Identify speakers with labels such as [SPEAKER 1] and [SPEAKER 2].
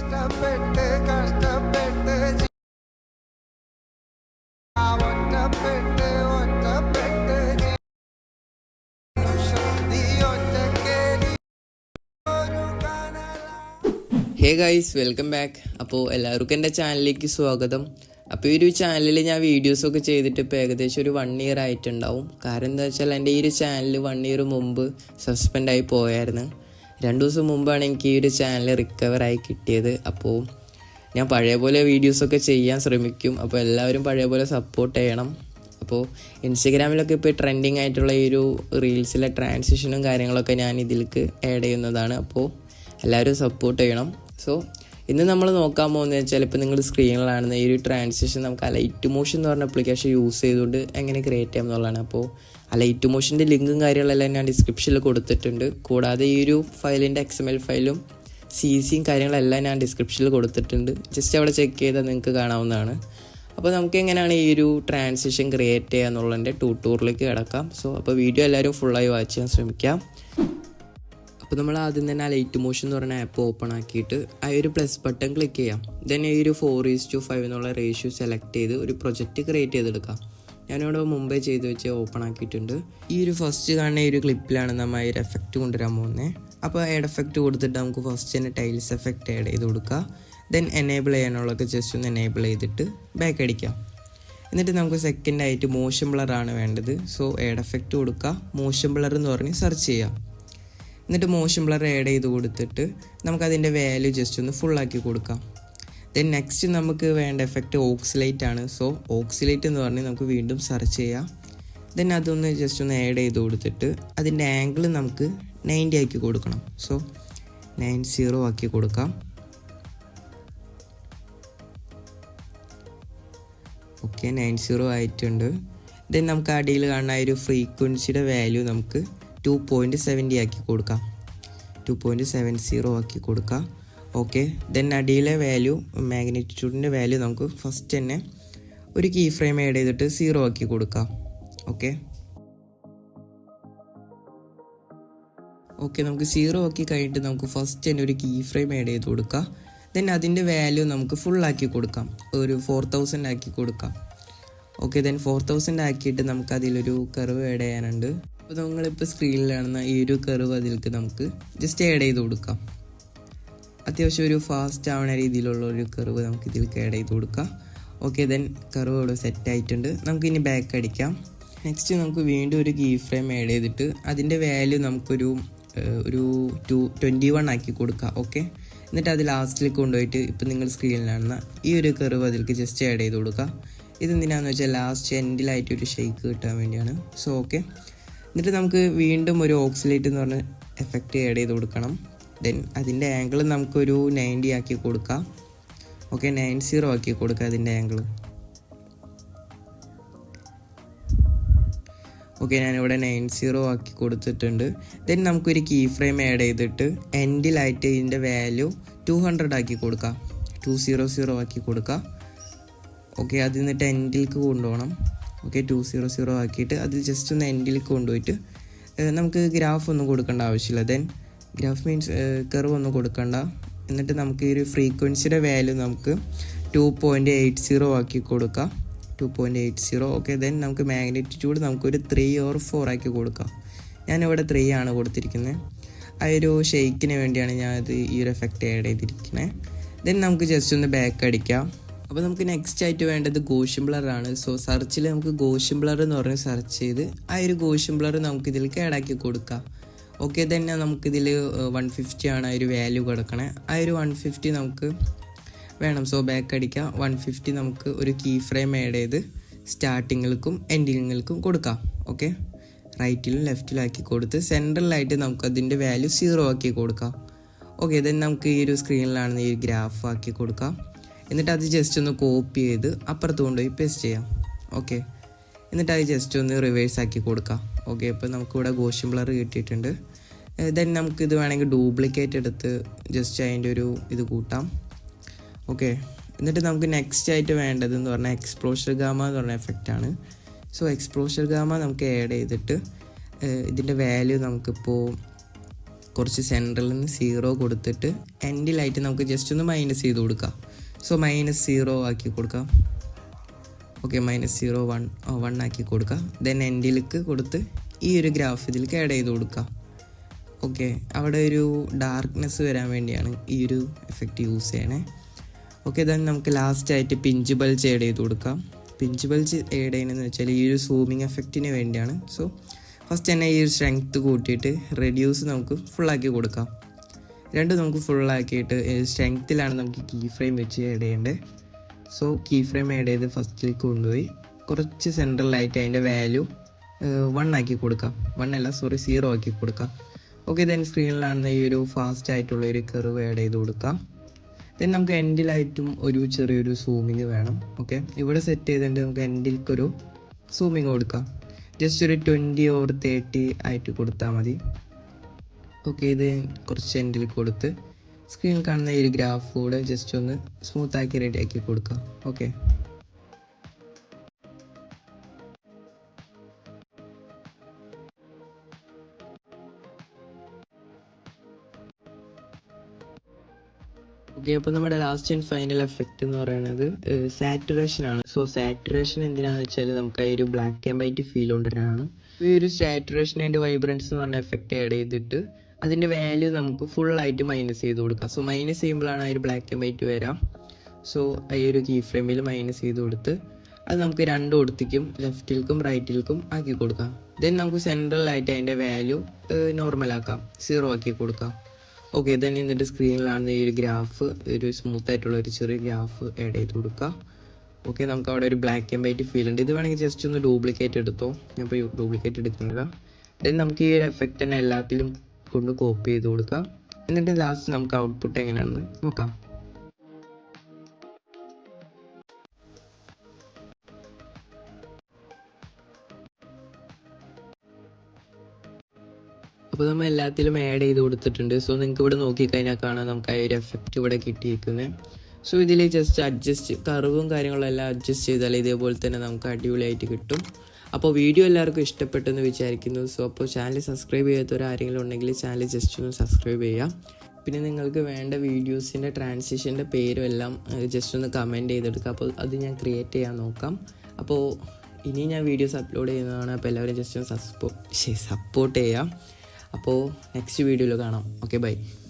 [SPEAKER 1] Hey guys, welcome back. അപ്പോൾ എല്ലാവർക്കും എൻ്റെ ചാനലിലേക്ക് സ്വാഗതം. അപ്പോൾ ഈ ഒരു ചാനലിൽ ഞാൻ വീഡിയോസൊക്കെ ചെയ്തിട്ട് ഇപ്പോൾ ഏകദേശം ഒരു 1 ഇയർ ആയിട്ടുണ്ടാവും. കാരണം എന്താ വെച്ചാൽ എൻ്റെ ഈ ഒരു ചാനൽ 1 ഇയർ മുമ്പ് സസ്പെൻഡായി പോയായിരുന്നു. 2 ദിവസം മുമ്പാണ് എനിക്ക് ഈ ഒരു ചാനൽ റിക്കവറായി കിട്ടിയത്. അപ്പോൾ ഞാൻ പഴയ പോലെ വീഡിയോസൊക്കെ ചെയ്യാൻ ശ്രമിക്കും. അപ്പോൾ എല്ലാവരും പഴയ പോലെ സപ്പോർട്ട് ചെയ്യണം. അപ്പോൾ ഇൻസ്റ്റഗ്രാമിലൊക്കെ ഇപ്പോൾ ട്രെൻഡിങ് ആയിട്ടുള്ള ഈ ഒരു റീൽസിലെ ട്രാൻസിഷനും കാര്യങ്ങളൊക്കെ ഞാൻ ഇതിലേക്ക് ആഡ് ചെയ്യുന്നതാണ്. അപ്പോൾ എല്ലാവരും സപ്പോർട്ട് ചെയ്യണം. സോ ഇന്ന് നമ്മൾ നോക്കാൻ പോകുന്നത് വെച്ചാൽ ഇപ്പോൾ നിങ്ങൾ സ്ക്രീനിലാണെന്ന് ഈ ഒരു ട്രാൻസിഷൻ നമുക്ക് ലൈറ്റ് മോഷൻ എന്ന് പറഞ്ഞ ആപ്ലിക്കേഷൻ യൂസ് ചെയ്തുകൊണ്ട് എങ്ങനെ ക്രിയേറ്റ് ചെയ്യാം എന്നുള്ളതാണ്. അപ്പോൾ ലൈറ്റ് മോഷൻ്റെ ലിങ്കും കാര്യങ്ങളെല്ലാം ഞാൻ ഡിസ്ക്രിപ്ഷനിൽ കൊടുത്തിട്ടുണ്ട്. കൂടാതെ ഈ ഒരു ഫയലിൻ്റെ XML ഫയലും CCയും കാര്യങ്ങളെല്ലാം ഞാൻ ഡിസ്ക്രിപ്ഷനിൽ കൊടുത്തിട്ടുണ്ട്. ജസ്റ്റ് അവിടെ ചെക്ക് ചെയ്താൽ നിങ്ങൾക്ക് കാണാവുന്നതാണ്. അപ്പോൾ നമുക്ക് എങ്ങനെയാണ് ഈ ഒരു ട്രാൻസിഷൻ ക്രിയേറ്റ് ചെയ്യുക എന്നുള്ളതിൻ്റെ ട്യൂട്ടോറിയലിലേക്ക് കിടക്കാം. സോ അപ്പോൾ വീഡിയോ എല്ലാവരും ഫുള്ളായി വാച്ച് ചെയ്യാൻ ശ്രമിക്കാം. അപ്പോൾ നമ്മൾ ആദ്യം തന്നെ ലൈറ്റ് മോഷൻ എന്ന് പറഞ്ഞ ആപ്പ് ഓപ്പൺ ആക്കിയിട്ട് ആ ഒരു പ്ലസ് ബട്ടൺ ക്ലിക്ക് ചെയ്യാം. ദെൻ ഈ ഒരു 4:5 എന്നുള്ള റേഷ്യോ സെലക്ട് ചെയ്ത് ഒരു പ്രൊജക്റ്റ് ക്രിയേറ്റ് ചെയ്തെടുക്കാം. ഞാനിവിടെ മുമ്പേ ചെയ്ത് വെച്ച് ഓപ്പൺ ആക്കിയിട്ടുണ്ട്. ഈ ഒരു ഫസ്റ്റ് കാണുന്ന ഈ ഒരു ക്ലിപ്പിലാണ് നമ്മൾ ഈ ഒരു എഫക്റ്റ് കൊണ്ടുവരാൻ പോകുന്നത്. അപ്പോൾ ആഡ് എഫക്റ്റ് കൊടുത്തിട്ട് നമുക്ക് ഫസ്റ്റ് തന്നെ ടൈൽസ് എഫക്റ്റ് ആഡ് ചെയ്ത് കൊടുക്കുക. ദെൻ എനേബിൾ ചെയ്യാനുള്ളതൊക്കെ ജസ്റ്റ് ഒന്ന് എനേബിൾ ചെയ്തിട്ട് ബാക്ക് അടിക്കാം. എന്നിട്ട് നമുക്ക് സെക്കൻഡായിട്ട് മോഷൻ ബ്ലറാണ് വേണ്ടത്. സോ ആഡ് എഫക്റ്റ് കൊടുക്കുക, മോഷൻ ബ്ലർ എന്ന് പറഞ്ഞ് സെർച്ച് ചെയ്യാം. എന്നിട്ട് മോഷൻ ബ്ലർ ആഡ് ചെയ്ത് കൊടുത്തിട്ട് നമുക്കതിൻ്റെ വാല്യൂ ജസ്റ്റ് ഒന്ന് ഫുള്ളാക്കി കൊടുക്കാം. ദെൻ നെക്സ്റ്റ് നമുക്ക് വേണ്ട എഫക്റ്റ് ഓക്സിലൈറ്റ് ആണ്. സോ ഓക്സിലൈറ്റ് എന്ന് പറഞ്ഞ് നമുക്ക് വീണ്ടും സെർച്ച് ചെയ്യാം. ദെൻ അതൊന്ന് ജസ്റ്റ് ഒന്ന് ആഡ് ചെയ്ത് കൊടുത്തിട്ട് അതിൻ്റെ ആംഗിൾ നമുക്ക് 90 ആക്കി കൊടുക്കണം. സോ 90 ആക്കി കൊടുക്കാം. ഓക്കെ, 90 ആയിട്ടുണ്ട്. ദെൻ നമുക്ക് അടിയിൽ കാണുന്ന ഒരു ഫ്രീക്വൻസിയുടെ വാല്യൂ നമുക്ക് 2.70 ആക്കി കൊടുക്കാം. 2.70 ആക്കി കൊടുക്കാം. ഓക്കെ, ദെൻ അടിയിലെ വാല്യൂ മാഗ്നിറ്റ്യൂഡിൻ്റെ വാല്യൂ നമുക്ക് ഫസ്റ്റ് തന്നെ ഒരു കീ ഫ്രെയിം ആഡ് ചെയ്തിട്ട് 0 ആക്കി കൊടുക്കാം. ഓക്കെ, നമുക്ക് 0 ആക്കി കഴിഞ്ഞിട്ട് നമുക്ക് ഫസ്റ്റ് തന്നെ ഒരു കീ ഫ്രെയിം ആഡ് ചെയ്ത് കൊടുക്കാം. ദെൻ അതിൻ്റെ വാല്യൂ നമുക്ക് ഫുള്ളാക്കി കൊടുക്കാം, ഒരു 4000 ആക്കി കൊടുക്കാം. ഓക്കെ, ദെൻ 4000 ആക്കിയിട്ട് നമുക്ക് അതിലൊരു കർവ് ആഡ് ചെയ്യാനുണ്ട്. അപ്പോൾ നിങ്ങളിപ്പോൾ സ്ക്രീനിലാണെന്ന ഈ ഒരു കർവ് അതിലേക്ക് നമുക്ക് ജസ്റ്റ് ആഡ് ചെയ്ത് കൊടുക്കാം. അത്യാവശ്യം ഒരു ഫാസ്റ്റ് ആവുന്ന രീതിയിലുള്ള ഒരു കർവ് നമുക്ക് ഇതിലേക്ക് ആഡ് ചെയ്ത് കൊടുക്കാം. ഓക്കെ, ദെൻ കർവ് ഇവിടെ സെറ്റ് ആയിട്ടുണ്ട്. നമുക്കിനി ബാക്ക് അടിക്കാം. നെക്സ്റ്റ് നമുക്ക് വീണ്ടും ഒരു കീ ഫ്രെയിം ആഡ് ചെയ്തിട്ട് അതിൻ്റെ വാല്യൂ നമുക്കൊരു 21 ആക്കി കൊടുക്കാം. ഓക്കെ, എന്നിട്ട് അത് ലാസ്റ്റിലേക്ക് കൊണ്ടുപോയിട്ട് ഇപ്പോൾ നിങ്ങൾ സ്ക്രീനിലാണെന്ന ഈ ഒരു കർവ് അതിലേക്ക് ജസ്റ്റ് ആഡ് ചെയ്ത് കൊടുക്കുക. ഇതെന്തിനാന്ന് വെച്ചാൽ ലാസ്റ്റ് എൻഡിലായിട്ട് ഒരു ഷേക്ക് കിട്ടാൻ വേണ്ടിയാണ്. സോ ഓക്കെ, എന്നിട്ട് നമുക്ക് വീണ്ടും ഒരു ഓക്സിലേറ്റ് എന്ന് പറഞ്ഞ എഫക്റ്റ് ആഡ് ചെയ്ത് കൊടുക്കണം. ദെൻ അതിൻ്റെ ആംഗിൾ നമുക്കൊരു 90 ആക്കി കൊടുക്കാം. ഓക്കെ, 90 ആക്കി കൊടുക്കുക അതിൻ്റെ ആംഗിൾ. ഓക്കെ, ഞാനിവിടെ 90 ആക്കി കൊടുത്തിട്ടുണ്ട്. ദെൻ നമുക്കൊരു കീ ഫ്രെയിം ആഡ് ചെയ്തിട്ട് എൻഡിലായിട്ട് ഇതിൻ്റെ വാല്യൂ 200 ആക്കി കൊടുക്കാം. 200 ആക്കി കൊടുക്കാം. ഓക്കെ, അത് എന്നിട്ട് എൻഡിലേക്ക് കൊണ്ടുപോകണം. ഓക്കെ, 200 ആക്കിയിട്ട് അത് ജസ്റ്റ് ഒന്ന് എൻഡിലേക്ക് കൊണ്ടുപോയിട്ട് നമുക്ക് ഗ്രാഫ് ഒന്നും കൊടുക്കേണ്ട ആവശ്യമില്ല. ദെൻ ഗ്രാഫ് മീൻസ് കർവ് ഒന്നും കൊടുക്കണ്ട. എന്നിട്ട് നമുക്ക് ഈ ഒരു ഫ്രീക്വൻസിയുടെ വാല്യൂ നമുക്ക് 2.80 ആക്കി കൊടുക്കാം. 2.80. ഓക്കെ, ദെൻ നമുക്ക് മാഗ്നിറ്റ്യൂഡ് നമുക്കൊരു 3 or 4 ആക്കി കൊടുക്കാം. ഞാനിവിടെ 3 ആണ് കൊടുത്തിരിക്കുന്നത്. ആ ഒരു ഷെയ്ക്കിന് വേണ്ടിയാണ് ഞാനത് ഈ ഒരു എഫക്റ്റ് ആഡ് ചെയ്തിരിക്കുന്നത്. ദെൻ നമുക്ക് ജസ്റ്റ് ഒന്ന് ബാക്ക് അടിക്കാം. അപ്പോൾ നമുക്ക് നെക്സ്റ്റ് ആയിട്ട് വേണ്ടത് ഗോഷൻ ബ്ലറാണ്. സോ സെർച്ചിൽ നമുക്ക് ഗോഷൻ ബ്ലർ എന്ന് പറഞ്ഞ് സെർച്ച് ചെയ്ത് ആ ഒരു ഗോഷൻ ബ്ലർ നമുക്ക് ഇതിലേക്ക് ആഡ് ആക്കി കൊടുക്കാം. ഓക്കെ, തന്നെ നമുക്കിതിൽ 150 ആണ് ആ ഒരു വാല്യൂ കിടക്കണേ. ആ ഒരു 150 നമുക്ക് വേണം. സോ ബാക്ക് അടിക്കാം. 150 നമുക്ക് ഒരു കീ ഫ്രെയിം ആഡ് ചെയ്ത് സ്റ്റാർട്ടിങ്ങൾക്കും എൻഡിങ്ങൾക്കും കൊടുക്കാം. ഓക്കെ, റൈറ്റിലും ലെഫ്റ്റിലും ആക്കി കൊടുത്ത് സെൻട്രലായിട്ട് നമുക്ക് അതിൻ്റെ വാല്യൂ 0 ആക്കി കൊടുക്കാം. ഓക്കെ, ദെൻ നമുക്ക് ഈ ഒരു സ്ക്രീനിലാണ് ഈ ഗ്രാഫ് ആക്കി കൊടുക്കാം. എന്നിട്ട് അത് ജസ്റ്റ് ഒന്ന് കോപ്പി ചെയ്ത് അപ്പുറത്ത് കൊണ്ടുപോയി പേസ്റ്റ് ചെയ്യാം. ഓക്കെ, എന്നിട്ട് അത് ജസ്റ്റ് ഒന്ന് റിവേഴ്സ് ആക്കി കൊടുക്കാം. ഓക്കെ, ഇപ്പോൾ നമുക്കിവിടെ ഗോഷൻ ബ്ലർ കിട്ടിയിട്ടുണ്ട്. ദെൻ നമുക്കിത് വേണമെങ്കിൽ ഡ്യൂപ്ലിക്കേറ്റ് എടുത്ത് ജസ്റ്റ് അതിൻ്റെ ഒരു ഇത് കൂട്ടാം. ഓക്കെ, എന്നിട്ട് നമുക്ക് നെക്സ്റ്റ് ആയിട്ട് വേണ്ടതെന്ന് പറഞ്ഞാൽ എക്സ്പ്ലോഷർ ഗാമ എന്ന് പറഞ്ഞ എഫക്റ്റാണ്. സോ എക്സ്പ്ലോഷർ ഗാമ നമുക്ക് ആഡ് ചെയ്തിട്ട് ഇതിൻ്റെ വാല്യൂ നമുക്കിപ്പോൾ കുറച്ച് സെൻറ്ററിൽ നിന്ന് 0 കൊടുത്തിട്ട് എൻഡിലായിട്ട് നമുക്ക് ജസ്റ്റ് ഒന്ന് മൈനസ് ചെയ്ത് കൊടുക്കാം. സോ -0 ആക്കി കൊടുക്കാം. ഓക്കെ, -0 1 ആക്കി കൊടുക്കുക. ദെൻ എൻഡിലേക്ക് കൊടുത്ത് ഈ ഒരു ഗ്രാഫ് ഇതിലേക്ക് ആഡ് ചെയ്ത് കൊടുക്കുക. ഓക്കെ, അവിടെ ഒരു ഡാർക്ക്നെസ് വരാൻ വേണ്ടിയാണ് ഈ ഒരു എഫക്റ്റ് യൂസ് ചെയ്യണേ. ഓക്കെ, ദെൻ നമുക്ക് ലാസ്റ്റായിട്ട് പിഞ്ച് ബൾജ് ആഡ് ചെയ്ത് കൊടുക്കാം. പിഞ്ച് ബൾജ് ആഡ് ചെയ്യണമെന്ന് വെച്ചാൽ ഈ ഒരു സൂമിങ് എഫക്റ്റിന് വേണ്ടിയാണ്. സോ ഫസ്റ്റ് തന്നെ ഈ ഒരു സ്ട്രെങ്ത്ത് കൂട്ടിയിട്ട് റെഡ്യൂസ് നമുക്ക് ഫുള്ളാക്കി കൊടുക്കാം. രണ്ടും നമുക്ക് ഫുള്ളാക്കിയിട്ട് സ്ട്രെങ്ത്തിലാണ് നമുക്ക് കീ ഫ്രെയിം വെച്ച് ആഡ് ചെയ്യേണ്ടത്. സോ കീ ഫ്രെയിം ആഡ് ചെയ്ത് ഫസ്റ്റിലേക്ക് കൊണ്ടുപോയി കുറച്ച് സെൻട്രലായിട്ട് അതിൻ്റെ വാല്യൂ 1 ആക്കി കൊടുക്കാം. 0 ആക്കി കൊടുക്കാം. ഓക്കെ, ദെൻ സ്ക്രീനിലാണെന്ന ഈ ഒരു ഫാസ്റ്റ് ആയിട്ടുള്ള ഒരു കർവ് ആഡ് ചെയ്ത് കൊടുക്കാം. ദെൻ നമുക്ക് എൻഡിലായിട്ടും ഒരു ചെറിയൊരു സൂമിങ് വേണം. ഓക്കെ, ഇവിടെ സെറ്റ് ചെയ്തിട്ട് നമുക്ക് എൻഡിലേക്കൊരു സൂമിങ് കൊടുക്കാം. ജസ്റ്റ് ഒരു 20 or 30 ആയിട്ട് കൊടുത്താൽ മതി. ഓക്കെ, ഇത് കുറച്ച് എൻഡിൽ കൊടുത്ത് സ്ക്രീനിൽ കാണുന്ന ഈ ഒരു ഗ്രാഫ് കൂടെ ജസ്റ്റ് ഒന്ന് സ്മൂത്താക്കി റെഡിയാക്കി കൊടുക്കാം. ഓക്കെ, അപ്പോൾ നമ്മുടെ ലാസ്റ്റ് ആൻഡ് ഫൈനൽ എഫക്റ്റ് എന്ന് പറയുന്നത് സാറ്റുറേഷൻ ആണ്. സോ സാറ്റുറേഷൻ എന്തിനാണെന്ന് വെച്ചാൽ നമുക്ക് ഈ ഒരു ബ്ലാക്ക് ആൻഡ് വൈറ്റ് ഫീൽ കൊണ്ടുവരാനാണ്. ഈ ഒരു സാറ്റുറേഷൻ ആൻഡ് വൈബ്രൻസ് എന്ന് പറഞ്ഞ എഫക്റ്റ് ആഡ് ചെയ്തിട്ട് അതിൻ്റെ വാല്യൂ നമുക്ക് ഫുള്ളായിട്ട് മൈനസ് ചെയ്ത് കൊടുക്കാം. സോ മൈനസ് ചെയ്യുമ്പോഴാണ് ആ ഒരു ബ്ലാക്ക് ആൻഡ് വൈറ്റ് വരാം. സോ ഈ ഒരു കീ ഫ്രെയിമിൽ മൈനസ് ചെയ്ത് കൊടുത്ത് അത് നമുക്ക് രണ്ട് കൊടുത്തേക്കും ലെഫ്റ്റിൽക്കും റൈറ്റിൽക്കും ആക്കി കൊടുക്കാം. ദെൻ നമുക്ക് സെൻട്രലായിട്ട് അതിൻ്റെ വാല്യൂ നോർമലാക്കാം, 0 ആക്കി കൊടുക്കാം. ഓക്കെ, ദെൻ എന്നിട്ട് സ്ക്രീനിലാണ് ഈ ഒരു ഗ്രാഫ്, ഒരു സ്മൂത്തായിട്ടുള്ള ഒരു ചെറിയ ഗ്രാഫ് ആഡ് ചെയ്ത് കൊടുക്കുക. ഓക്കെ, നമുക്ക് അവിടെ ഒരു ബ്ലാക്ക് ആൻഡ് വൈറ്റ് ഫീൽ ഉണ്ട്. ഇത് വേണമെങ്കിൽ ജസ്റ്റ് ഒന്ന് ഡ്യൂപ്ലിക്കേറ്റ് എടുത്തോ, ഞാൻ ഇപ്പോൾ ഡ്യൂപ്ലിക്കേറ്റ് എടുക്കുന്നില്ല. ദെൻ നമുക്ക് ഈ ഒരു എഫക്റ്റ് തന്നെ എല്ലാത്തിലും കൊണ്ട് കോപ്പി ചെയ്ത് കൊടുക്കാം. എന്നിട്ട് ലാസ്റ്റ് നമുക്ക് ഔട്ട്പുട്ട് എങ്ങനെയാണെന്ന് നോക്കാം. അപ്പോൾ നമ്മൾ എല്ലാത്തിലും ആഡ് ചെയ്ത് കൊടുത്തിട്ടുണ്ട്. സോ നിങ്ങൾക്ക് ഇവിടെ നോക്കിക്കഴിഞ്ഞാൽ കാണാം നമുക്ക് ആ ഒരു എഫക്റ്റ് ഇവിടെ കിട്ടിയിരിക്കുന്നത്. സോ ഇതിൽ ജസ്റ്റ് അഡ്ജസ്റ്റ് കർവും കാര്യങ്ങളും എല്ലാം അഡ്ജസ്റ്റ് ചെയ്താൽ ഇതേപോലെ തന്നെ നമുക്ക് അടിപൊളിയായിട്ട് കിട്ടും. അപ്പോൾ വീഡിയോ എല്ലാവർക്കും ഇഷ്ടപ്പെട്ടെന്ന് വിചാരിക്കുന്നു. സോ അപ്പോൾ ചാനൽ സബ്സ്ക്രൈബ് ചെയ്യാത്തവർ ആരെങ്കിലും ഉണ്ടെങ്കിൽ ചാനൽ ജസ്റ്റ് ഒന്ന് സബ്സ്ക്രൈബ് ചെയ്യാം. പിന്നെ നിങ്ങൾക്ക് വേണ്ട വീഡിയോസിൻ്റെ ട്രാൻസിഷൻ്റെ പേരും എല്ലാം ജസ്റ്റ് ഒന്ന് കമൻറ്റ് ചെയ്തെടുക്കുക. അപ്പോൾ അത് ഞാൻ ക്രിയേറ്റ് ചെയ്യാൻ നോക്കാം. അപ്പോൾ ഇനി ഞാൻ വീഡിയോസ് അപ്ലോഡ് ചെയ്യുന്നതാണ്. അപ്പോൾ എല്ലാവരും ജസ്റ്റ് ഒന്ന് സപ്പോർട്ട് ചെയ്യാം. അപ്പോൾ നെക്സ്റ്റ് വീഡിയോയിൽ കാണാം. Okay, by.